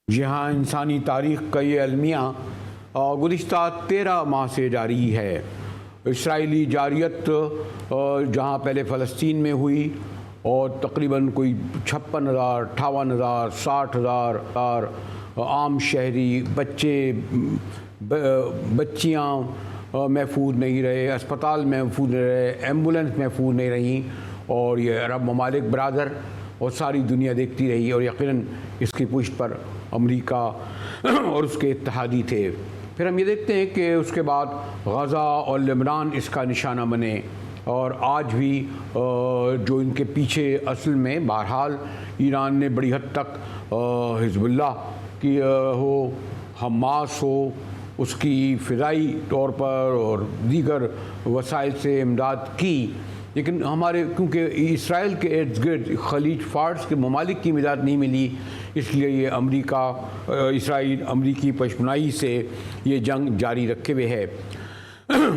جہاں انسانی تاریخ کا یہ المیہ گزشتہ 13 ماہ سے جاری ہے۔ اسرائیلی جارحیت جہاں پہلے فلسطین میں ہوئی اور تقریباً کوئی 56,000 58,000 60,000 عام شہری بچیاں محفوظ نہیں رہے، اسپتال محفوظ نہیں رہے، ایمبولینس محفوظ نہیں رہیں، اور یہ عرب ممالک برادر اور ساری دنیا دیکھتی رہی، اور یقیناً اس کی پشت پر امریکہ اور اس کے اتحادی تھے۔ پھر ہم یہ دیکھتے ہیں کہ اس کے بعد غزہ اور لبنان اس کا نشانہ بنے، اور آج بھی جو ان کے پیچھے اصل میں بہرحال ایران نے بڑی حد تک حزب اللہ کی ہو، حماس ہو، اس کی فضائی طور پر اور دیگر وسائل سے امداد کی، لیکن ہمارے کیونکہ اسرائیل کے ارد گرد خلیج فارس کے ممالک کی امداد نہیں ملی، اس لیے یہ امریکی پشمنائی سے یہ جنگ جاری رکھے ہوئے ہے۔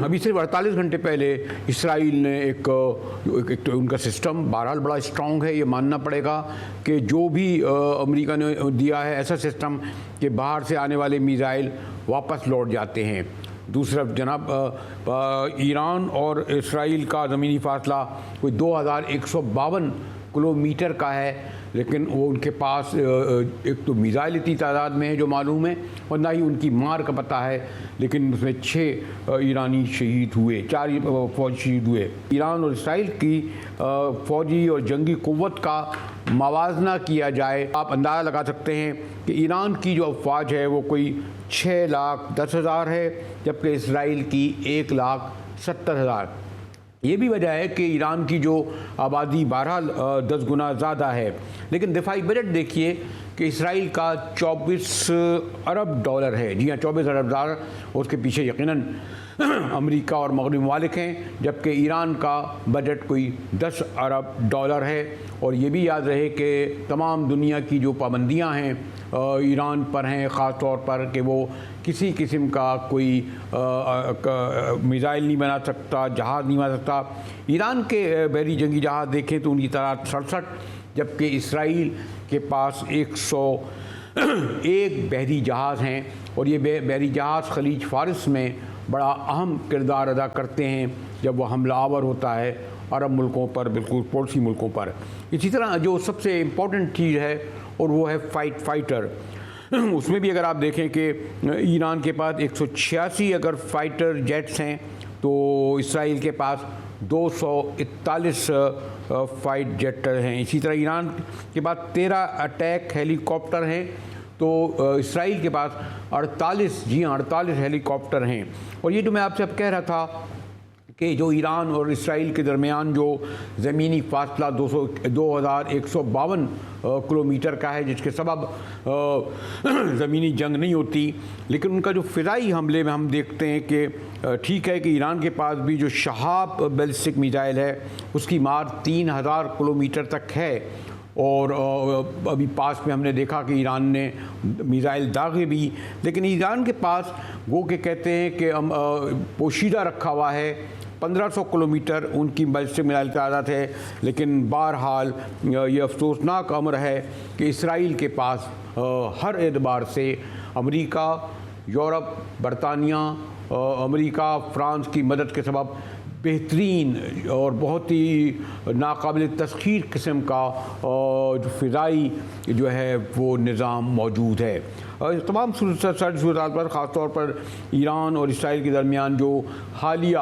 ابھی صرف 48 گھنٹے پہلے اسرائیل نے ایک ان کا سسٹم بہرحال بڑا اسٹرانگ ہے، یہ ماننا پڑے گا کہ جو بھی امریکہ نے دیا ہے ایسا سسٹم کہ باہر سے آنے والے میزائل واپس لوٹ جاتے ہیں۔ دوسرا جناب ایران اور اسرائیل کا زمینی فاصلہ کوئی 2152 کلومیٹر کا ہے، لیکن وہ ان کے پاس ایک تو میزائل اتنی تعداد میں ہے جو معلوم ہے، اور نہ ہی ان کی مار کا پتہ ہے، لیکن اس میں 6 ایرانی شہید ہوئے، 4 فوج شہید ہوئے۔ ایران اور اسرائیل کی فوجی اور جنگی قوت کا موازنہ کیا جائے، آپ اندازہ لگا سکتے ہیں کہ ایران کی جو افواج ہے وہ کوئی 6,10,000 ہے، جبکہ اسرائیل کی 1,70,000۔ یہ بھی وجہ ہے کہ ایران کی جو آبادی بہرحال 10 گنا زیادہ ہے، لیکن دفاعی بجٹ دیکھیے کہ اسرائیل کا 24 ارب ڈالر ہے، جی ہاں 24 ارب ڈالر، اس کے پیچھے یقیناً امریکہ اور مغربی ممالک ہیں، جبکہ ایران کا بجٹ کوئی 10 ارب ڈالر ہے۔ اور یہ بھی یاد رہے کہ تمام دنیا کی جو پابندیاں ہیں ایران پر ہیں، خاص طور پر کہ وہ کسی قسم کا کوئی میزائل نہیں بنا سکتا، جہاز نہیں بنا سکتا۔ ایران کے بحری جنگی جہاز دیکھیں تو ان کی تعداد 67، جبکہ اسرائیل کے پاس 101 بحری جہاز ہیں، اور یہ بحری جہاز خلیج فارس میں بڑا اہم کردار ادا کرتے ہیں جب وہ حملہ آور ہوتا ہے عرب ملکوں پر، بالکل پڑوسی ملکوں پر۔ اسی طرح جو سب سے امپورٹنٹ چیز ہے اور وہ ہے فائٹر، اس میں بھی اگر آپ دیکھیں کہ ایران کے پاس 186 اگر فائٹر جیٹس ہیں تو اسرائیل کے پاس 241 فائٹ جیٹر ہیں۔ اسی طرح ایران کے پاس 13 اٹیک ہیلی کاپٹر ہیں تو اسرائیل کے پاس 48 ہیلی کاپٹر ہیں۔ اور یہ جو میں آپ سے اب کہہ رہا تھا کہ جو ایران اور اسرائیل کے درمیان جو زمینی فاصلہ 2152 کلومیٹر کا ہے، جس کے سبب زمینی جنگ نہیں ہوتی، لیکن ان کا جو فضائی حملے میں ہم دیکھتے ہیں کہ ٹھیک ہے کہ ایران کے پاس بھی جو شہاب بیلسٹک میزائل ہے اس کی مار 3000 کلومیٹر تک ہے، اور ابھی پاس میں ہم نے دیکھا کہ ایران نے میزائل داغے بھی، لیکن ایران کے پاس وہ کہ کہتے ہیں کہ پوشیدہ رکھا ہوا ہے 1500 کلومیٹر ان کی بیلسٹک میزائل تعداد ہے، لیکن بہرحال یہ افسوسناک امر ہے کہ اسرائیل کے پاس ہر اعتبار سے امریکہ، یورپ، برطانیہ، امریکہ، فرانس کی مدد کے سبب بہترین اور بہت ہی ناقابل تسخیر قسم کا جو فضائی جو ہے وہ نظام موجود ہے۔ تمام صورتحال پر خاص طور پر ایران اور اسرائیل کے درمیان جو حالیہ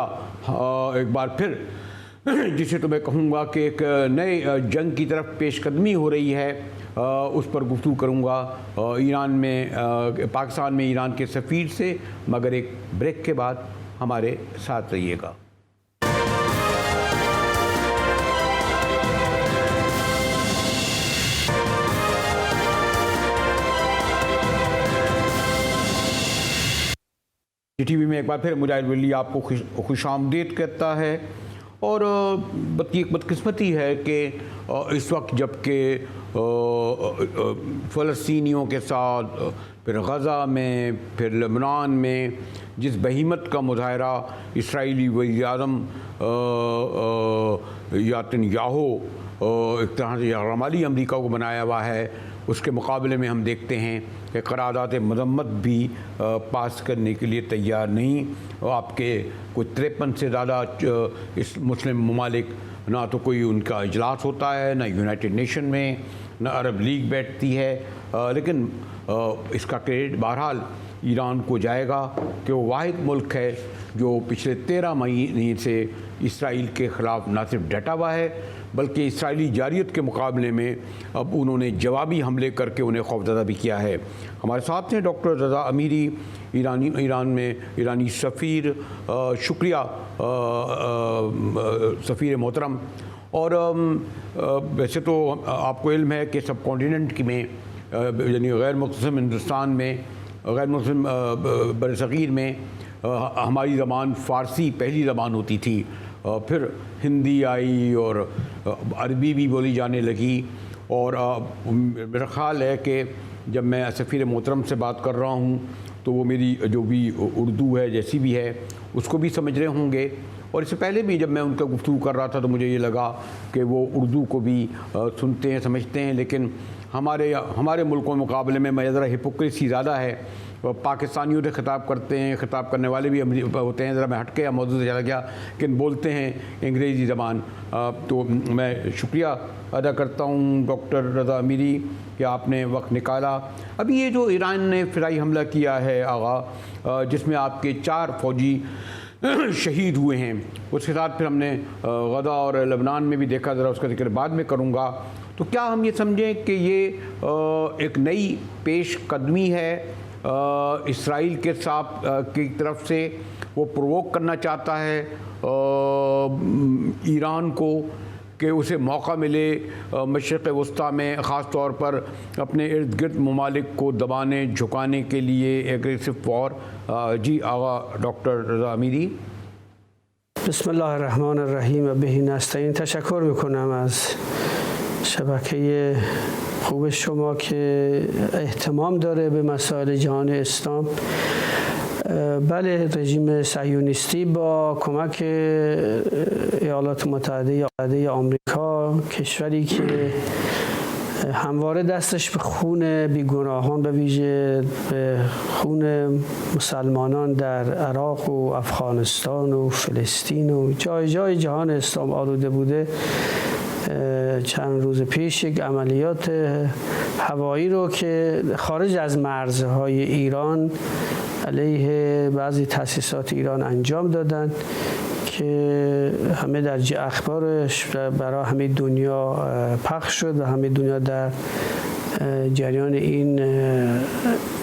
ایک بار پھر جسے تو میں کہوں گا کہ ایک نئے جنگ کی طرف پیش قدمی ہو رہی ہے، اس پر گفتگو کروں گا پاکستان میں ایران کے سفیر سے، مگر ایک بریک کے بعد ہمارے ساتھ رہیے گا۔ ٹی وی میں ایک بار پھر مجاہد ولی آپ کو خوش آمدید کہتا ہے، اور بدقسمتی ہے کہ اس وقت جب کہ فلسطینیوں کے ساتھ پھر غزہ میں پھر لبنان میں جس بہیمت کا مظاہرہ اسرائیلی وزیر اعظم نیتن یاہو ایک طرح سے رمالی امریکہ کو بنایا ہوا ہے، اس کے مقابلے میں ہم دیکھتے ہیں کہ قرارداد مذمت بھی پاس کرنے کے لیے تیار نہیں. آپ کے کوئی 53 سے زیادہ اس مسلم ممالک، نہ تو کوئی ان کا اجلاس ہوتا ہے، نہ یونائٹڈ نیشن میں، نہ عرب لیگ بیٹھتی ہے، لیکن اس کا کریڈٹ بہرحال ایران کو جائے گا کہ وہ واحد ملک ہے جو پچھلے 13 مہینے سے اسرائیل کے خلاف نہ صرف ڈٹا ہوا ہے بلکہ اسرائیلی جارحیت کے مقابلے میں اب انہوں نے جوابی حملے کر کے انہیں خوفزدہ بھی کیا ہے. ہمارے ساتھ ہیں ڈاکٹر رضا امیری، ایران میں ایرانی سفیر. شکریہ سفیر محترم. اور ویسے تو آپ کو علم ہے کہ سب کانٹیننٹ میں یعنی غیر مقسم ہندوستان میں، غیر مقسم برصغیر میں ہماری زبان فارسی پہلی زبان ہوتی تھی، پھر ہندی آئی اور عربی بھی بولی جانے لگی. اور میرا خیال ہے کہ جب میں سفیر محترم سے بات کر رہا ہوں تو وہ میری جو بھی اردو ہے جیسی بھی ہے اس کو بھی سمجھ رہے ہوں گے. اور اس سے پہلے بھی جب میں ان کا گفتگو کر رہا تھا تو مجھے یہ لگا کہ وہ اردو کو بھی سنتے ہیں، سمجھتے ہیں. لیکن ہمارے ملکوں کے مقابلے میں ذرا ہپوکریسی زیادہ ہے. پاکستانیوں سے خطاب کرتے ہیں، خطاب کرنے والے بھی ہوتے ہیں. ذرا میں ہٹ کے موضوع سے چلا گیا کہ بولتے ہیں انگریزی زبان. تو میں شکریہ ادا کرتا ہوں ڈاکٹر رضا امیری کہ آپ نے وقت نکالا. ابھی یہ جو ایران نے فضائی حملہ کیا ہے آغا، جس میں آپ کے 4 فوجی شہید ہوئے ہیں، اس کے ساتھ پھر ہم نے غزہ اور لبنان میں بھی دیکھا، ذرا اس کا ذکر بعد میں کروں گا. تو کیا ہم یہ سمجھیں کہ یہ ایک نئی پیش قدمی ہے اسرائیل کے ساتھ کی طرف سے؟ وہ پرووک کرنا چاہتا ہے ایران کو کہ اسے موقع ملے مشرق وسطیٰ میں، خاص طور پر اپنے ارد گرد ممالک کو دبانے جھکانے کے لیے ایگریسو وار. جی آغا ڈاکٹر رضا امیری. بسم الله الرحمن الرحیم و به نستعین. تشکر میکنم از شبکه خوب شما که اهتمام داره به مسائل جهان اسلام. بله، رژیم صهیونیستی با کمک ایالات متحده آمریکا، کشوری که همواره دستش به خون بیگناهان به ویژه به خون مسلمانان در عراق و افغانستان و فلسطین و جای جای جهان اسلام آلوده بوده، چند روز پیش یک عملیات هوایی رو که خارج از مرزهای ایران علیه بعضی تأسیسات ایران انجام دادن که همه در اخبارش برای همه دنیا پخش شد و همه دنیا در جریان این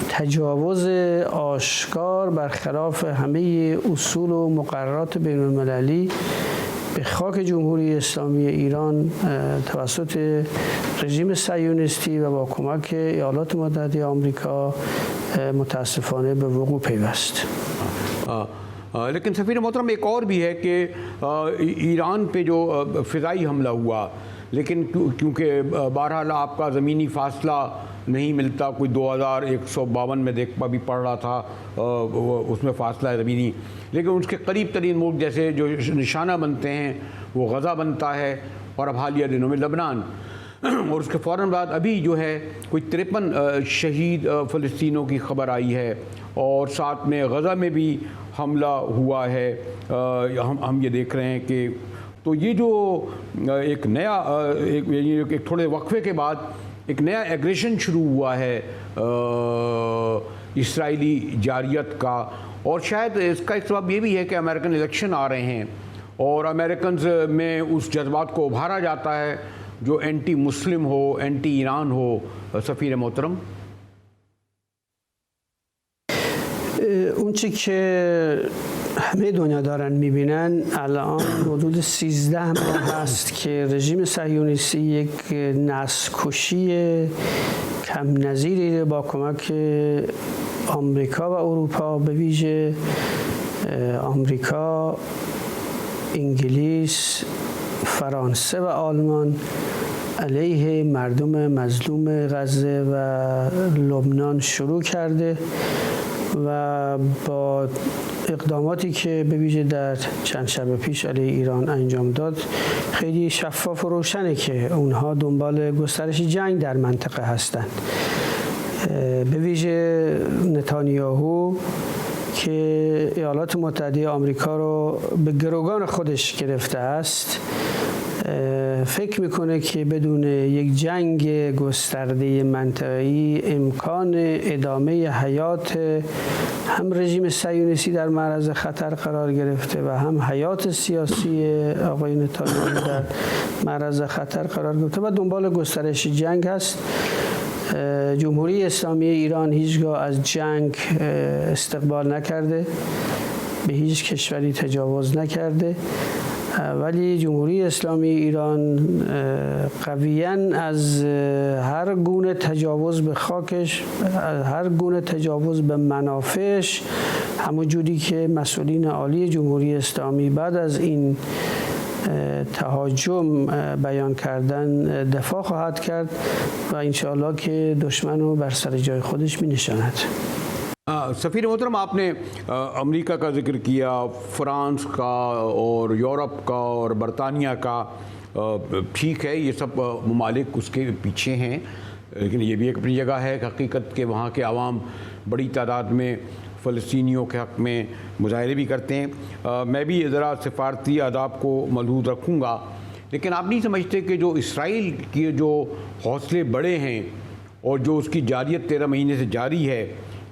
تجاوز آشکار برخلاف همه اصول و مقررات بین المللی به خاک جمهوری اسلامی ایران توسط رژیم صهیونیستی و با کمک ایالات متحده آمریکا متاسفانه به وقوع پیوست. لیکن سفیر محترم ایک اور بھی ہے کہ ایران پہ جو فضائی حملہ ہوا، لیکن کیونکہ بہرحال آپ کا زمینی فاصلہ نہیں ملتا، کوئی 2152 میں بھی پڑھ رہا تھا اس میں فاصلہ ہے زمینی، لیکن اس کے قریب ترین ملک جیسے جو نشانہ بنتے ہیں وہ غزہ بنتا ہے، اور اب حالیہ دنوں میں لبنان، اور اس کے فوراً بعد ابھی جو ہے کوئی 53 شہید فلسطینیوں کی خبر آئی ہے، اور ساتھ میں غزہ میں بھی حملہ ہوا ہے. ہم یہ دیکھ رہے ہیں کہ تو یہ جو ایک نیا ایک تھوڑے وقفے کے بعد ایک نیا ایگریشن شروع ہوا ہے اسرائیلی جارحیت کا، اور شاید اس کا ایک سبب یہ بھی ہے کہ امریکن الیکشن آ رہے ہیں اور امریکنز میں اس جذبات کو ابھارا جاتا ہے جو اینٹی مسلم ہو، اینٹی ایران ہو. سفیر محترم. اون چی که همه دنیا دارن میبینن الان حدود 13 ماه هست که رژیم صهیونیستی یک نسل‌کشی کم نظیری با کمک آمریکا و اروپا، به ویژه آمریکا، انگلیس، فرانسه و آلمان علیه مردم مظلوم غزه و لبنان شروع کرده و با اقداماتی که به ویژه در چند شب پیش علیه ایران انجام داد خیلی شفاف و روشنه که اونها دنبال گسترش جنگ در منطقه هستند. به ویژه نتانیاهو که ایالات متحده آمریکا رو به گروگان خودش گرفته است، فکر میکنه که بدون یک جنگ گسترده منطقه‌ای امکان ادامه حیات هم رژیم صهیونیستی در معرض خطر قرار گرفته و هم حیات سیاسی آقای نتانیاهو در معرض خطر قرار گرفته و دنبال گسترش جنگ هست. جمهوری اسلامی ایران هیچگاه از جنگ استقبال نکرده، به هیچ کشوری تجاوز نکرده، ولی جمهوری اسلامی ایران قویاً از هر گونه تجاوز به خاکش، هر گونه تجاوز به منافعش، همون جوری که مسئولین عالی جمهوری اسلامی بعد از این تهاجم بیان کردن دفاع خواهد کرد و انشاءالله که دشمن رو بر سر جای خودش می نشاند. سفیر محترم، آپ نے امریکہ کا ذکر کیا، فرانس کا اور یورپ کا اور برطانیہ کا، ٹھیک ہے یہ سب ممالک اس کے پیچھے ہیں، لیکن یہ بھی ایک اپنی جگہ ہے کہ حقیقت کہ وہاں کے عوام بڑی تعداد میں فلسطینیوں کے حق میں مظاہرے بھی کرتے ہیں۔ میں بھی ذرا سفارتی آداب کو ملحوظ رکھوں گا، لیکن آپ نہیں سمجھتے کہ جو اسرائیل کے جو حوصلے بڑے ہیں اور جو اس کی جاریت 13 مہینے سے جاری ہے،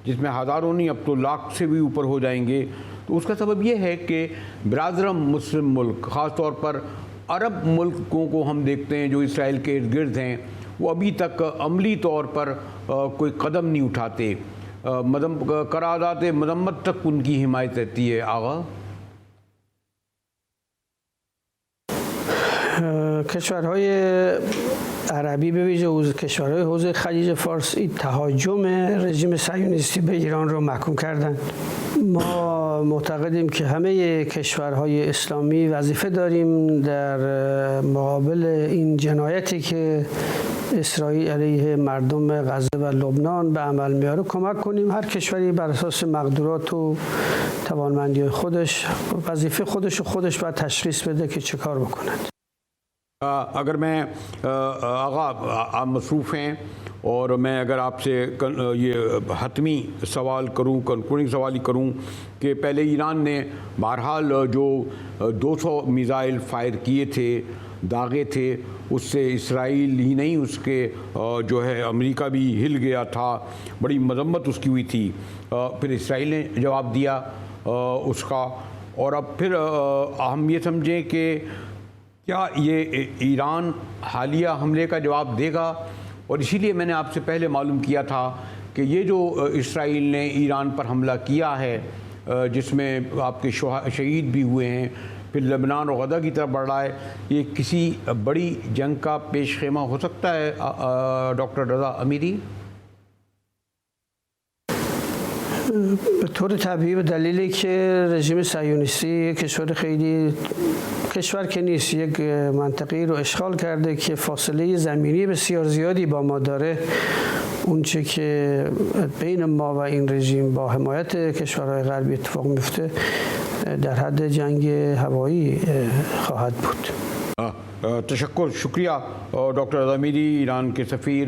جس میں ہزاروں نہیں اب تو لاکھ سے بھی اوپر ہو جائیں گے، تو اس کا سبب یہ ہے کہ برادرم مسلم ملک، خاص طور پر عرب ملکوں کو ہم دیکھتے ہیں جو اسرائیل کے ارد گرد ہیں، وہ ابھی تک عملی طور پر کوئی قدم نہیں اٹھاتے، قرارداد مذمت تک ان کی حمایت رہتی ہے۔ آقا کشورهای عربی به ویژه کشورهای حوزه خلیج فارس این تهاجم رژیم صهیونیستی به ایران رو محکوم کردند. ما معتقدیم که همه کشورهای اسلامی وظیفه داریم در مقابل این جنایتی که اسرائیل علیه مردم غزه و لبنان به عمل میاره کمک کنیم. هر کشوری بر اساس مقدورات و توانمندی خودش وظیفه خودش باید تشخیص بده که چه کار بکنند. اگر میں آقا آپ مصروف ہیں اور میں اگر آپ سے یہ حتمی سوال کروں، کنکلوڈنگ سوال ہی کروں کہ پہلے ایران نے بہرحال جو 200 میزائل فائر کیے تھے، داغے تھے، اس سے اسرائیل ہی نہیں اس کے جو ہے امریکہ بھی ہل گیا تھا، بڑی مذمت اس کی ہوئی تھی، پھر اسرائیل نے جواب دیا اس کا، اور اب پھر ہم یہ سمجھیں کہ کیا یہ ایران حالیہ حملے کا جواب دے گا؟ اور اسی لیے میں نے آپ سے پہلے معلوم کیا تھا کہ یہ جو اسرائیل نے ایران پر حملہ کیا ہے، جس میں آپ کے شہید بھی ہوئے ہیں، پھر لبنان اور غزہ کی طرف بڑھ رہا ہے، یہ کسی بڑی جنگ کا پیش خیمہ ہو سکتا ہے ڈاکٹر رضا امیری؟ به طور طبیعی به دلیلی که رژیم صهیونیستی کشور که نیست، یک منطقه‌ای رو اشغال کرده که فاصله زمینی بسیار زیادی با ما داره، اونچه که بین ما و این رژیم با حمایت کشورهای غربی اتفاق میفته در حد جنگ هوایی خواهد بود. تشکر، شکریہ ڈاکٹر رضا امیری، ایران کے سفیر۔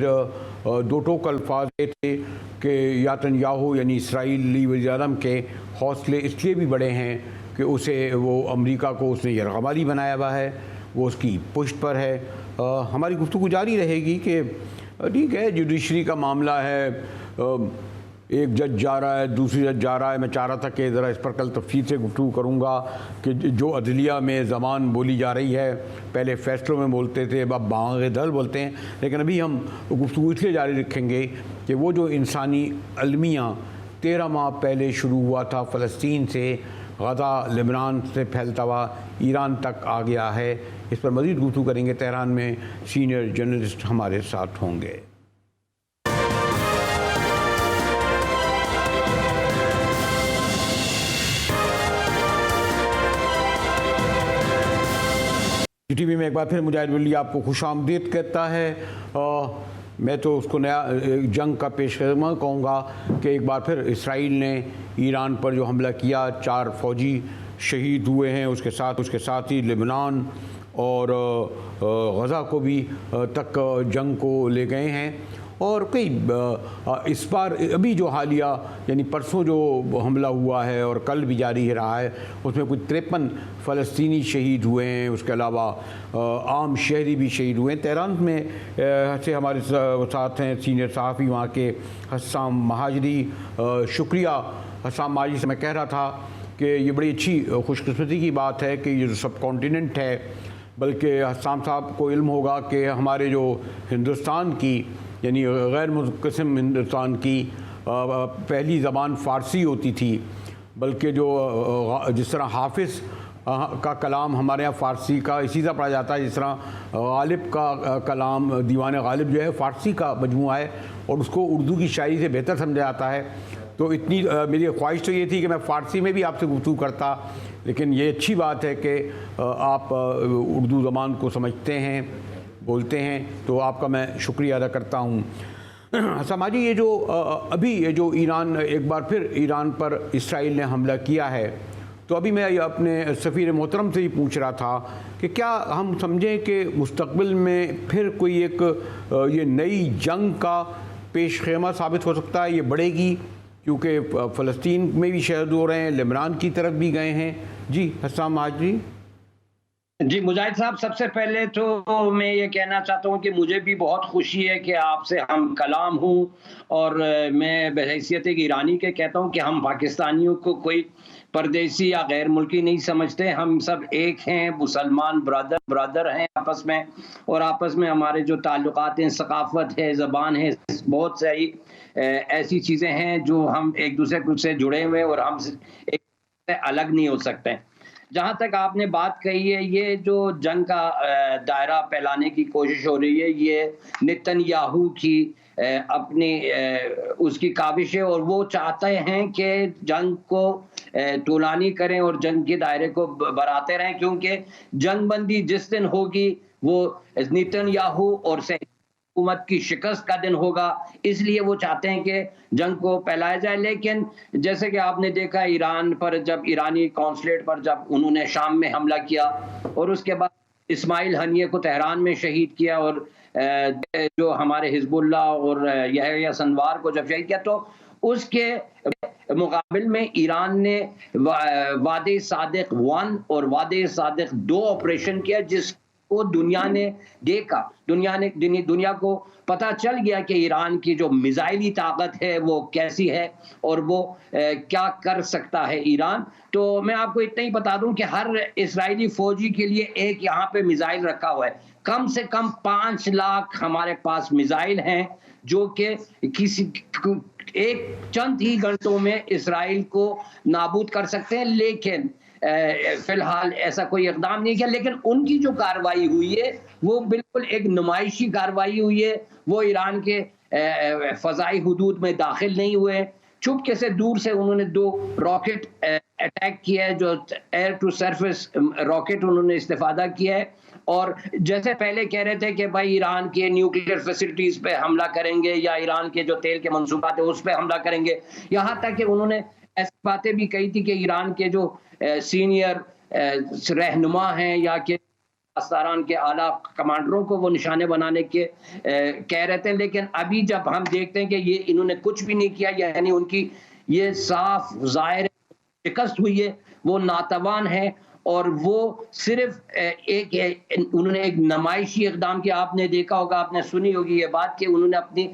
دو ٹوک الفاظ یہ تھے کہ نیتنیاہو یعنی اسرائیلی وزیر اعظم کے حوصلے اس لیے بھی بڑے ہیں کہ اسے وہ امریکہ کو اس نے یرغمالی بنایا ہوا ہے، وہ اس کی پشت پر ہے۔ ہماری گفتگو جاری رہے گی کہ ٹھیک ہے جوڈیشری کا معاملہ ہے، ایک جج جا رہا ہے، دوسری جج جا رہا ہے، میں چاہ رہا تھا کہ ذرا اس پر کل تفصیل سے گفتگو کروں گا کہ جو عدلیہ میں زبان بولی جا رہی ہے، پہلے فیصلوں میں بولتے تھے، اب بانگ دل بولتے ہیں، لیکن ابھی ہم گفتگو اس لیے جاری رکھیں گے کہ وہ جو انسانی المیہ 13 ماہ پہلے شروع ہوا تھا فلسطین سے، غزہ لبنان سے پھیلتا ہوا ایران تک آ گیا ہے، اس پر مزید گفتگو کریں گے۔ تہران میں سینئر جرنلسٹ ہمارے ساتھ ہوں گے۔ ٹی وی میں ایک بار پھر مجاہد ولی آپ کو خوش آمدید کہتا ہے. میں تو اس کو نیا جنگ کا پیش خدمہ کہوں گا کہ ایک بار پھر اسرائیل نے ایران پر جو حملہ کیا 4 فوجی شہید ہوئے ہیں، اس کے ساتھ ہی لبنان اور غزہ کو بھی تک جنگ کو لے گئے ہیں. اور کئی اس بار ابھی جو حالیہ یعنی پرسوں جو حملہ ہوا ہے اور کل بھی جاری رہا ہے، اس میں کچھ 53 فلسطینی شہید ہوئے ہیں. اس کے علاوہ عام شہری بھی شہید ہوئے ہیں. تہران میں سے ہمارے ساتھ ہیں سینئر صحافی وہاں کے حسام مہاجری. شکریہ حسام مہاجری سے. میں کہہ رہا تھا کہ یہ بڑی اچھی خوش قسمتی کی بات ہے کہ یہ جو سب کانٹیننٹ ہے، بلکہ حسام صاحب کو علم ہوگا کہ ہمارے جو ہندوستان کی یعنی غیر منقسم ہندوستان کی پہلی زبان فارسی ہوتی تھی، بلکہ جو جس طرح حافظ کا کلام ہمارے یہاں فارسی کا اسی طرح پڑھا جاتا ہے، جس طرح غالب کا کلام دیوان غالب جو ہے فارسی کا مجموعہ ہے اور اس کو اردو کی شاعری سے بہتر سمجھا جاتا ہے. تو اتنی میری خواہش تو یہ تھی کہ میں فارسی میں بھی آپ سے گفتگو کرتا، لیکن یہ اچھی بات ہے کہ آپ اردو زبان کو سمجھتے ہیں، بولتے ہیں، تو آپ کا میں شکریہ ادا کرتا ہوں. حسام جی، یہ جو ابھی یہ جو ایران ایک بار پھر ایران پر اسرائیل نے حملہ کیا ہے، تو ابھی میں اپنے سفیر محترم سے ہی پوچھ رہا تھا کہ کیا ہم سمجھیں کہ مستقبل میں پھر کوئی ایک یہ نئی جنگ کا پیش خیمہ ثابت ہو سکتا ہے؟ یہ بڑھے گی کیونکہ فلسطین میں بھی شہید ہو رہے ہیں، لبنان کی طرف بھی گئے ہیں. جی حسام مہاجری. جی مجاہد صاحب، سب سے پہلے تو میں یہ کہنا چاہتا ہوں کہ مجھے بھی بہت خوشی ہے کہ آپ سے ہم کلام ہوں، اور میں بحیثیت ایک ایرانی کے کہتا ہوں کہ ہم پاکستانیوں کو کوئی پردیسی یا غیر ملکی نہیں سمجھتے. ہم سب ایک ہیں، مسلمان برادر ہیں آپس میں، اور آپس میں ہمارے جو تعلقات ہیں، ثقافت ہے، زبان ہے، بہت ساری ایسی چیزیں ہیں جو ہم ایک دوسرے سے جڑے ہوئے اور ہم ایک دوسرے سے الگ نہیں ہو سکتے. جہاں تک آپ نے بات کہی ہے، یہ جو جنگ کا دائرہ پھیلانے کی کوشش ہو رہی ہے، یہ نتن یاہو کی اپنی اس کی کاوش ہے، اور وہ چاہتے ہیں کہ جنگ کو طولانی کریں اور جنگ کے دائرے کو بڑھاتے رہیں، کیونکہ جنگ بندی جس دن ہوگی وہ نتن یاہو اور حکومت کی شکست کا دن ہوگا. اس لیے وہ چاہتے ہیں کہ جنگ کو پھیلایا جائے. لیکن جیسے کہ آپ نے دیکھا ایران پر، جب ایرانی قونصلیٹ پر جب انہوں نے شام میں حملہ کیا اور اس کے بعد اسماعیل ہنیہ کو تہران میں شہید کیا، اور جو ہمارے حزب اللہ اور یحییٰ سنوار کو جب شہید کیا، تو اس کے مقابل میں ایران نے وعدہ صادق 1 اور وعدہ صادق 2 آپریشن کیا، جس کو دنیا نے دیکھا. دنیا کو پتہ چل گیا کہ ایران کی جو میزائلی طاقت ہے وہ کیسی ہے اور وہ کیا کر سکتا ہے ایران. تو میں آپ کو اتنا ہی بتا دوں کہ ہر اسرائیلی فوجی کے لیے ایک یہاں پہ میزائل رکھا ہوا ہے. کم سے کم 5 لاکھ ہمارے پاس میزائل ہیں جو کہ کسی ایک چند ہی گھنٹوں میں اسرائیل کو نابود کر سکتے ہیں. لیکن فی الحال ایسا کوئی اقدام نہیں کیا. لیکن ان کی جو کارروائی ہوئی ہے وہ بالکل ایک نمائشی کارروائی ہوئی ہے. وہ ایران کے فضائی حدود میں داخل نہیں ہوئے، چپکے سے دور سے انہوں نے 2 راکٹ اٹیک کیا ہے، جو ایئر ٹو سرفیس راکٹ انہوں نے استفادہ کیا ہے. اور جیسے پہلے کہہ رہے تھے کہ بھائی ایران کے نیوکلیئر فیسلٹیز پہ حملہ کریں گے یا ایران کے جو تیل کے منصوبات ہیں اس پہ حملہ کریں گے، یہاں تک کہ انہوں نے ایسی باتیں بھی کہی تھی کہ ایران کے جو سینئر رہنما ہیں یا کہ پاسداران کے اعلیٰ کمانڈروں کو وہ نشانے بنانے کے کہہ رہے تھے. لیکن ابھی جب ہم دیکھتے ہیں کہ یہ انہوں نے کچھ بھی نہیں کیا، یعنی ان کی یہ صاف ظاہر شکست ہوئی ہے، وہ ناتوان ہے، اور وہ صرف انہوں نے ایک نمائشی اقدام کیا. آپ نے دیکھا ہوگا، آپ نے سنی ہوگی یہ بات کہ انہوں نے اپنی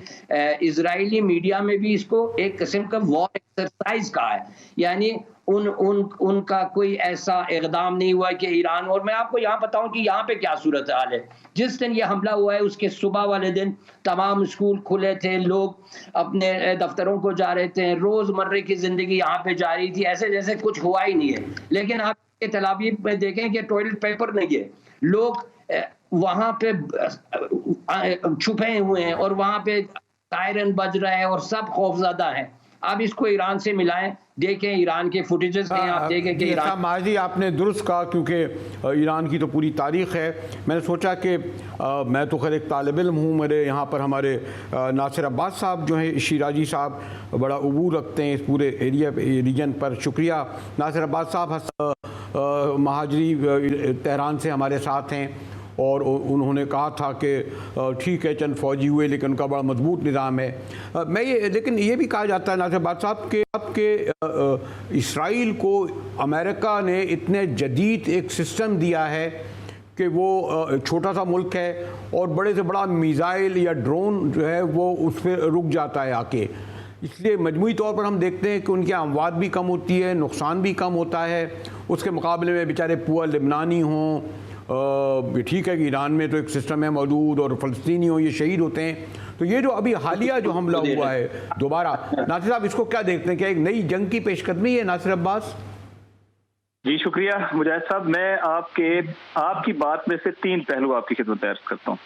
اسرائیلی میڈیا میں بھی اس کو ایک قسم کا وار ایکسرسائز کہا ہے. یعنی ان کا کوئی ایسا اقدام نہیں ہوا کہ ایران، اور میں آپ کو یہاں بتاؤں کہ یہاں پہ کیا صورتحال ہے. جس دن یہ حملہ ہوا ہے اس کے صبح والے دن تمام اسکول کھلے تھے، لوگ اپنے دفتروں کو جا رہے تھے، روز مرے کی زندگی یہاں پہ جاری تھی، ایسے جیسے کچھ ہوا ہی نہیں ہے. لیکن آپ تل ابیب میں دیکھیں کہ ٹوائلٹ پیپر نہیں ہے، لوگ وہاں پہ چھپے ہوئے ہیں اور وہاں پہ سائرن بج رہا ہے اور سب خوفزدہ ہیں. آپ اس کو ایران سے ملائیں, دیکھیں ایران کے فوٹیجز ہیں, آپ دیکھیں کہ ایران ماضی آپ نے درست کہا, کیونکہ ایران کی تو پوری تاریخ ہے. میں نے سوچا کہ میں تو خیر ایک طالب علم ہوں, میرے یہاں پر ہمارے ناصر عباس صاحب جو ہیں شیرازی صاحب بڑا عبور رکھتے ہیں اس پورے ریجن پر. شکریہ ناصر عباس صاحب, مہاجری تہران سے ہمارے ساتھ ہیں, اور انہوں نے کہا تھا کہ ٹھیک ہے چند فوجی ہوئے لیکن ان کا بڑا مضبوط نظام ہے. لیکن یہ بھی کہا جاتا ہے ناصر عباس صاحب کہ اسرائیل کو امریکہ نے اتنے جدید ایک سسٹم دیا ہے کہ وہ چھوٹا سا ملک ہے اور بڑے سے بڑا میزائل یا ڈرون جو ہے وہ اس پہ رک جاتا ہے آ کے. اس لیے مجموعی طور پر ہم دیکھتے ہیں کہ ان کی اموات بھی کم ہوتی ہے, نقصان بھی کم ہوتا ہے. اس کے مقابلے میں بیچارے پور لبنانی ہوں, ٹھیک ہے کہ ایران میں تو ایک سسٹم ہے موجود, اور فلسطینی ہوں یہ شہید ہوتے ہیں. تو یہ جو ابھی حالیہ جو حملہ ہوا ہے دوبارہ, ناصر صاحب اس کو کیا دیکھتے ہیں, کیا ایک نئی جنگ کی پیش قدمی ہے ناصر عباس؟ جی شکریہ مجاہد صاحب. میں آپ کی بات میں سے 3 پہلو آپ کی خدمت عرض کرتا ہوں.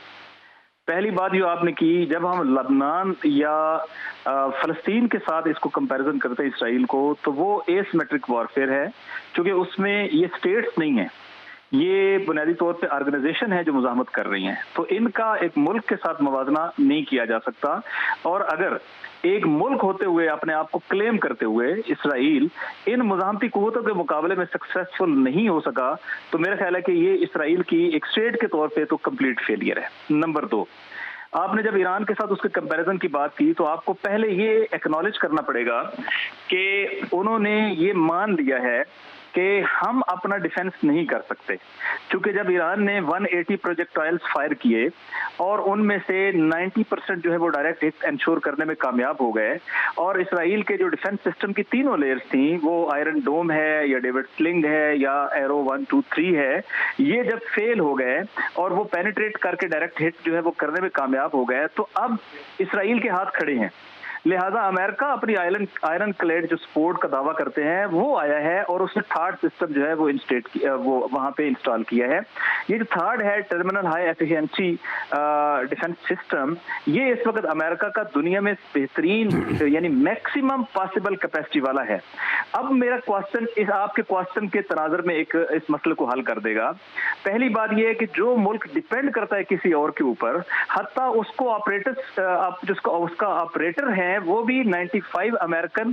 پہلی بات جو آپ نے کی, جب ہم لبنان یا فلسطین کے ساتھ اس کو کمپیریزن کرتے ہیں اسرائیل کو, تو وہ ایسیمیٹرک وارفیئر ہے, کیونکہ اس میں یہ سٹیٹس نہیں ہیں, یہ بنیادی طور پہ آرگنائزیشن ہے جو مزاحمت کر رہی ہیں. تو ان کا ایک ملک کے ساتھ موازنہ نہیں کیا جا سکتا. اور اگر ایک ملک ہوتے ہوئے اپنے آپ کو کلیم کرتے ہوئے اسرائیل ان مزاحمتی قوتوں کے مقابلے میں سکسیسفل نہیں ہو سکا, تو میرا خیال ہے کہ یہ اسرائیل کی ایک اسٹیٹ کے طور پہ تو کمپلیٹ فیلئر ہے. نمبر 2, آپ نے جب ایران کے ساتھ اس کے کمپیریزن کی بات کی تو آپ کو پہلے یہ ایکنالج کرنا پڑے گا کہ انہوں نے یہ مان لیا ہے کہ ہم اپنا ڈیفنس نہیں کر سکتے, کیونکہ جب ایران نے 180 پروجیکٹائلز فائر کیے اور ان میں سے 90% جو ہے وہ ڈائریکٹ ہٹ انشور کرنے میں کامیاب ہو گئے, اور اسرائیل کے جو ڈیفنس سسٹم کی 3 لیئرز تھیں, وہ آئرن ڈوم ہے یا ڈیوڈ سلنگ ہے یا ایرو 1 2 3 ہے, یہ جب فیل ہو گئے اور وہ پینیٹریٹ کر کے ڈائریکٹ ہٹ جو ہے وہ کرنے میں کامیاب ہو گئے, تو اب اسرائیل کے ہاتھ کھڑے ہیں. لہٰذا امریکہ اپنی آئرن کلیڈ جو سپورٹ کا دعویٰ کرتے ہیں وہ آیا ہے, اور اس نے 3rd سسٹم جو ہے وہ وہاں پہ انسٹال کیا ہے. یہ جو 3rd ہے terminal high efficiency defence system, یہ اس وقت امریکہ کا دنیا میں بہترین یعنی میکسیمم پاسبل کیپیسٹی والا ہے. اب میرا کوشچن آپ کے کوشچن کے تناظر میں اس مسئلے کو حل کر دے گا. پہلی بات یہ ہے کہ جو ملک ڈیپینڈ کرتا ہے کسی اور کے اوپر, حتیٰ اس کو اس کا آپریٹر ہے وہ بھی 95 امریکن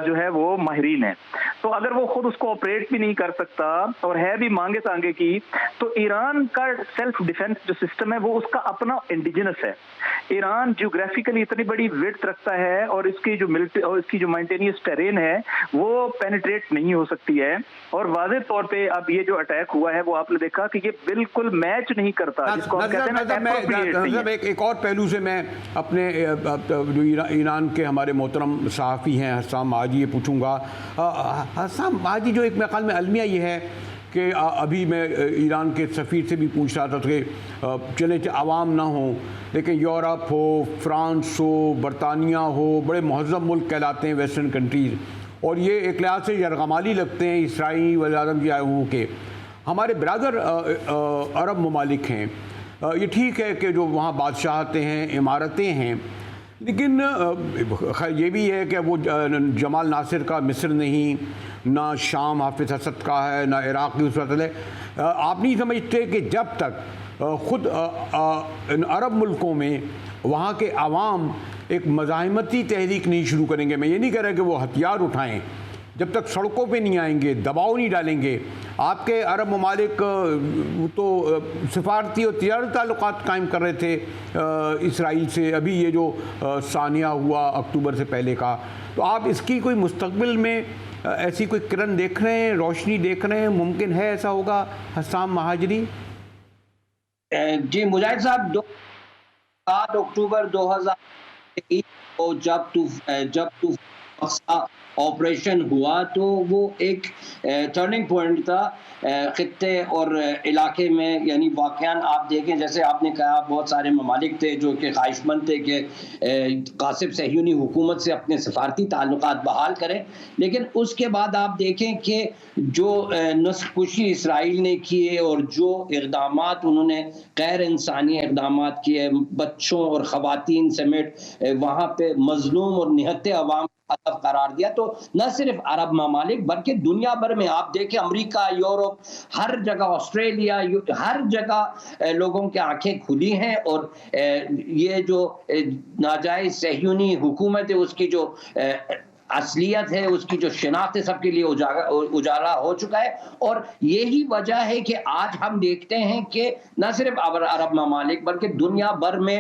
جو ہے وہ ماہرین ہیں. تو اگر وہ خود اس کو آپریٹ بھی نہیں کر سکتا اور ہے بھی مانگے تانگے کی, تو ایران کا سیلف ڈیفنس جو سسٹم ہے وہ اس کا اپنا انڈیجنس ہے. ایران جیوگرافیکلی اتنی بڑی وڈتھ رکھتا ہے, اور اس کی جو ملٹری اور اس کی جو مینٹینیس ٹیرین ہے وہ پینیٹریٹ نہیں ہو سکتی ہے. اور واضح طور پہ اب یہ جو اٹیک ہوا ہے وہ آپ نے دیکھا کہ یہ بالکل میچ نہیں کرتا, جس کو ہم کہتے ہیں. ایک اور پہلو سے میں اپنے جو ایران کے ہمارے محترم صحافی ہیں حسام ماجی یہ پوچھوں گا. حسام ماجی, جو ایک میرے خیال میں المیہ یہ ہے کہ ابھی میں ایران کے سفیر سے بھی پوچھ رہا تھا کہ چلے عوام نہ ہوں, لیکن یورپ ہو, فرانس ہو, برطانیہ ہو, بڑے مہذب ملک کہلاتے ہیں ویسٹرن کنٹریز, اور یہ ایک لحاظ سے یرغمالی لگتے ہیں اسرائیلی وزیر اعظم کی آئے کے. ہمارے برادر عرب ممالک ہیں, یہ ٹھیک ہے کہ جو وہاں بادشاہتیں ہیں, عمارتیں ہیں, لیکن یہ بھی ہے کہ وہ جمال ناصر کا مصر نہیں, نہ شام حافظ اسد کا ہے, نہ عراق کی صورت ہے. آپ نہیں سمجھتے کہ جب تک خود عرب ملکوں میں وہاں کے عوام ایک مزاحمتی تحریک نہیں شروع کریں گے, میں یہ نہیں کہہ رہا کہ وہ ہتھیار اٹھائیں, جب تک سڑکوں پہ نہیں آئیں گے, دباؤ نہیں ڈالیں گے. آپ کے عرب ممالک تو سفارتی اور تجارتی تعلقات قائم کر رہے تھے اسرائیل سے, ابھی یہ جو ثانیہ ہوا اکتوبر سے پہلے کا, تو آپ اس کی کوئی مستقبل میں ایسی کوئی کرن دیکھ رہے ہیں, روشنی دیکھ رہے ہیں, ممکن ہے ایسا ہوگا حسام مہاجری؟ جی مجاہد صاحب, 7 اکتوبر 2023 کو جب آپریشن ہوا تو وہ ایک ٹرننگ پوائنٹ تھا خطے اور علاقے میں. یعنی واقعاً آپ دیکھیں, جیسے آپ نے کہا, بہت سارے ممالک تھے جو کہ خواہش مند تھے کہ قاسم صہیونی حکومت سے اپنے سفارتی تعلقات بحال کریں, لیکن اس کے بعد آپ دیکھیں کہ جو نسل کشی اسرائیل نے کیے اور جو اقدامات انہوں نے غیر انسانی اقدامات کیے, بچوں اور خواتین سمیت وہاں پہ مظلوم اور نہتے عوام ہدف قرار دیا. تو نہ صرف عرب ممالک بلکہ دنیا بھر میں آپ دیکھیں امریکہ، یورپ، ہر جگہ، آسٹریلیا، ہر جگہ لوگوں کی آنکھیں کھلی ہیں اور یہ جو ناجائز صہیونی حکومت ہے اس کی جو اصلیت ہے، اس کی جو شناخت ہے، سب کے لیے اجالا ہو چکا ہے. اور یہی وجہ ہے کہ آج ہم دیکھتے ہیں کہ نہ صرف عرب ممالک بلکہ دنیا بھر میں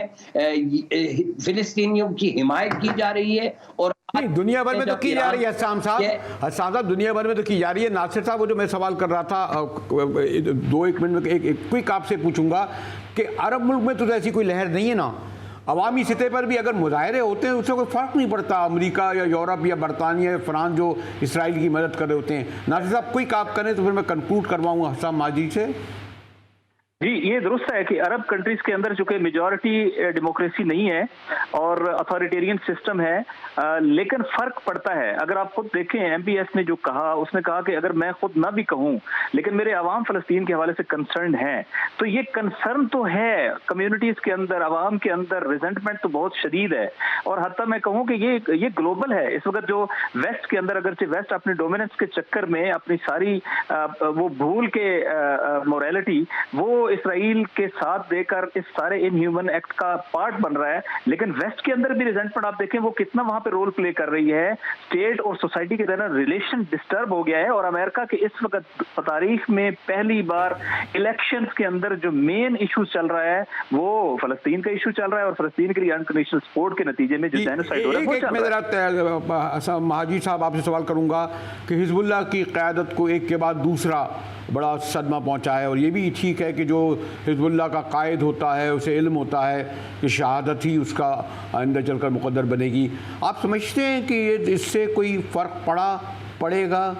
فلسطینیوں کی حمایت کی جا رہی ہے. اور دنیا بھر میں تو کی جا رہی ہے حسام صاحب، دنیا بھر میں تو کی جا رہی ہے. ناصر صاحب، وہ جو میں سوال کر رہا تھا 2-1 منٹ میں ایک کوئک آپ سے پوچھوں گا کہ عرب ملک میں تو ایسی کوئی لہر نہیں ہے نا. عوامی سطح پر بھی اگر مظاہرے ہوتے ہیں اس سے کوئی فرق نہیں پڑتا. امریکہ یا یورپ یا برطانیہ یا فرانس جو اسرائیل کی مدد کر رہے ہوتے ہیں. ناصر صاحب کوئی آپ کریں تو پھر میں کنکلوڈ کرواؤں گا حسام ماجد سے. جی، یہ درست ہے کہ عرب کنٹریز کے اندر چونکہ میجورٹی ڈیموکریسی نہیں ہے اور اتھارٹیرین سسٹم ہے، لیکن فرق پڑتا ہے. اگر آپ خود دیکھیں ایم پی ایس نے جو کہا، اس نے کہا کہ اگر میں خود نہ بھی کہوں لیکن میرے عوام فلسطین کے حوالے سے کنسرنڈ ہیں، تو یہ کنسرن تو ہے کمیونٹیز کے اندر، عوام کے اندر ریزنٹمنٹ تو بہت شدید ہے. اور حتیٰ میں کہوں کہ یہ گلوبل ہے. اس وقت جو ویسٹ کے اندر، اگرچہ ویسٹ اپنے ڈومیننس کے چکر میں اپنی ساری وہ بھول کے موریلٹی وہ اسرائیل کے ساتھ دے کر اس سارے ان ہیومن ایکٹ کا پارٹ بن رہا ہے، لیکن ویسٹ کے اندر بھی ریزنٹمنٹ آپ دیکھیں وہ کتنا وہاں پہ رول پلے کر رہی ہے. اسٹیٹ اور سوسائٹی کے درمیان ریلیشن ڈسٹرب ہو گیا ہے. اور امریکہ کے اس وقت تاریخ میں پہلی بار الیکشنز کے اندر جو مین ایشو چل رہا ہے وہ فلسطین کا ایشو چل رہا ہے، اور فلسطین کے لیے انکنڈیشنل سپورٹ کے نتیجے میں جو جینوسائیڈ ہو رہا ہے وہ چل رہا ہے. مہاجر صاحب آپ سے سوال کروں گا کہ حزب اللہ کی قیادت کو ایک کے بعد دوسرا بڑا صدمہ پہنچا ہے، اور یہ بھی ٹھیک ہے کہ جو حزب اللہ کا قائد ہوتا ہے اسے علم ہوتا ہے کہ شہادت ہی اس کا آئندہ چل کر مقدر بنے گی. آپ سمجھتے ہیں کہ اس سے کوئی فرق پڑے گا؟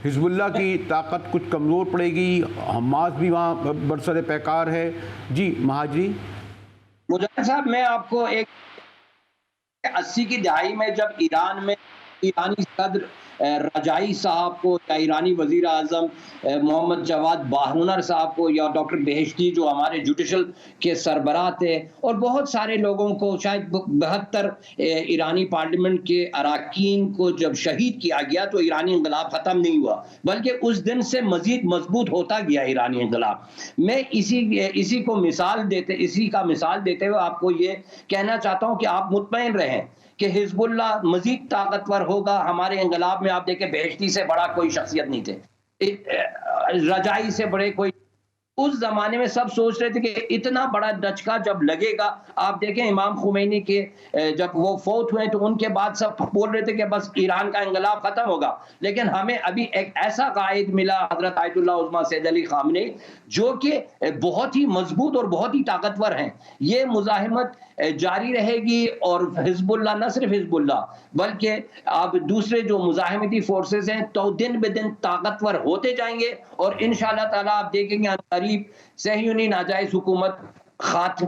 حزب اللہ کی طاقت کچھ کمزور پڑے گی؟ حماس بھی وہاں برسر پیکار ہے. جی مہاجری. مجاہد صاحب، میں آپ کو 80 کی دہائی میں جب ایران میں ایرانی صدر رجائی صاحب کو یا ایرانی وزیر اعظم محمد جواد باہرونر صاحب کو یا ڈاکٹر بہشتی جو ہمارے جوڈیشل کے سربراہ تھے اور بہت سارے لوگوں کو، شاید 72 ایرانی پارلیمنٹ کے اراکین کو جب شہید کیا گیا تو ایرانی انقلاب ختم نہیں ہوا بلکہ اس دن سے مزید مضبوط ہوتا گیا ایرانی انقلاب. میں اسی کا مثال دیتے ہوئے آپ کو یہ کہنا چاہتا ہوں کہ آپ مطمئن رہیں کہ حزب اللہ مزید طاقتور ہوگا. ہمارے انقلاب میں آپ دیکھیں بہشتی سے بڑا کوئی شخصیت نہیں تھے، رجائی سے بڑے کوئی. اس زمانے میں سب سوچ رہے تھے کہ اتنا بڑا دھچکا جب لگے گا. آپ دیکھیں امام خمینی کے جب وہ فوت ہوئے تو ان کے بعد سب بول رہے تھے کہ بس ایران کا انقلاب ختم ہوگا، لیکن ہمیں ابھی ایک ایسا قائد ملا حضرت آیت اللہ عظمیٰ سید علی خامنئی جو کہ بہت ہی مضبوط اور بہت ہی طاقتور ہیں. یہ مزاحمت جاری رہے گی اور حزب اللہ، نہ صرف حزب اللہ بلکہ آپ دوسرے جو مزاحمتی فورسز ہیں تو دن بہ دن طاقتور ہوتے جائیں گے. اور انشاءاللہ تعالیٰ آپ دیکھیں گے قریب صہیونی ناجائز حکومت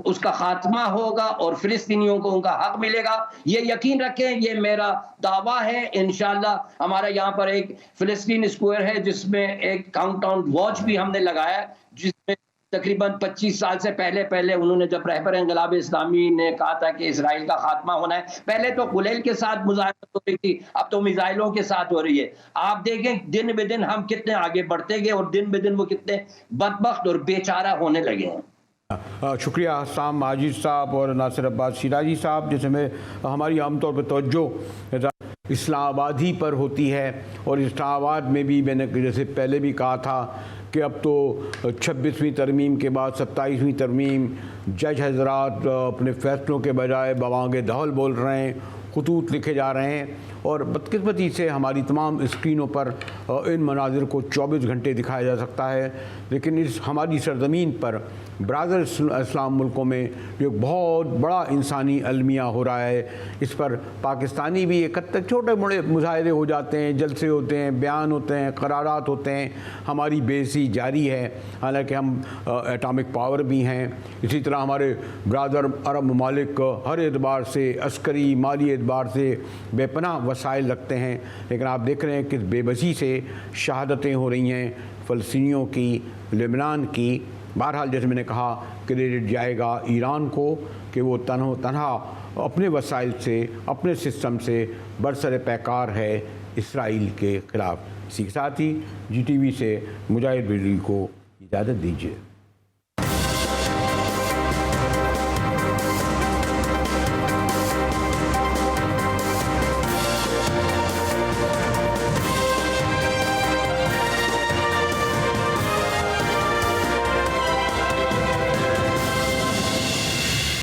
اس کا خاتمہ ہوگا اور فلسطینیوں کو ان کا حق ملے گا. یہ یقین رکھیں، یہ میرا دعویٰ ہے. انشاءاللہ ہمارا یہاں پر ایک فلسطین اسکوائر ہے جس میں ایک کاؤنٹ ڈاؤن واچ بھی ہم نے لگایا، جس میں تقریباً 25 سال سے پہلے انہوں نے جب رہبر انقلاب اسلامی نے کہا تھا کہ اسرائیل کا خاتمہ ہونا ہے، پہلے تو خلیل کے ساتھ مذاکرات ہو رہی تھی، اب تو میزائلوں کے ساتھ ہو رہی ہے. آپ دیکھیں دن بہ دن ہم کتنے آگے بڑھتے گئے اور دن بہ دن وہ کتنے بدبخت اور بیچارہ ہونے لگے ہیں. شکریہ حسام ماجد صاحب اور ناصر عباس شیرازی صاحب. جیسے میں ہماری عام طور پہ توجہ اسلام آبادی پر ہوتی ہے، اور اسلام آباد میں بھی میں نے جیسے پہلے بھی کہا تھا کہ اب تو 26ویں ترمیم کے بعد 27ویں ترمیم جج حضرات اپنے فیصلوں کے بجائے بوانگ دہل بول رہے ہیں، خطوط لکھے جا رہے ہیں، اور بدقسمتی سے ہماری تمام اسکرینوں پر ان مناظر کو 24 گھنٹے دکھایا جا سکتا ہے. لیکن اس ہماری سرزمین پر برادر اسلام ملکوں میں جو ایک بہت بڑا انسانی المیہ ہو رہا ہے، اس پر پاکستانی بھی ایک حد تک چھوٹے موٹے مظاہرے ہو جاتے ہیں، جلسے ہوتے ہیں، بیان ہوتے ہیں، قرارات ہوتے ہیں. ہماری بے عزتی جاری ہے، حالانکہ ہم ایٹامک پاور بھی ہیں. اسی طرح ہمارے برادر عرب ممالک ہر اعتبار سے، عسکری مالی اعتبار سے بے پناہ وسائل رکھتے ہیں، لیکن آپ دیکھ رہے ہیں کہ بے بسی سے شہادتیں ہو رہی ہیں فلسطینیوں کی، لبنان کی. بہرحال جیسے میں نے کہا کریڈٹ جائے گا ایران کو کہ وہ تنہا اپنے وسائل سے اپنے سسٹم سے برسر پیکار ہے اسرائیل کے خلاف۔ اسی کے ساتھ ہی GTV سے مجاہد بریلوی کو اجازت دیجیے۔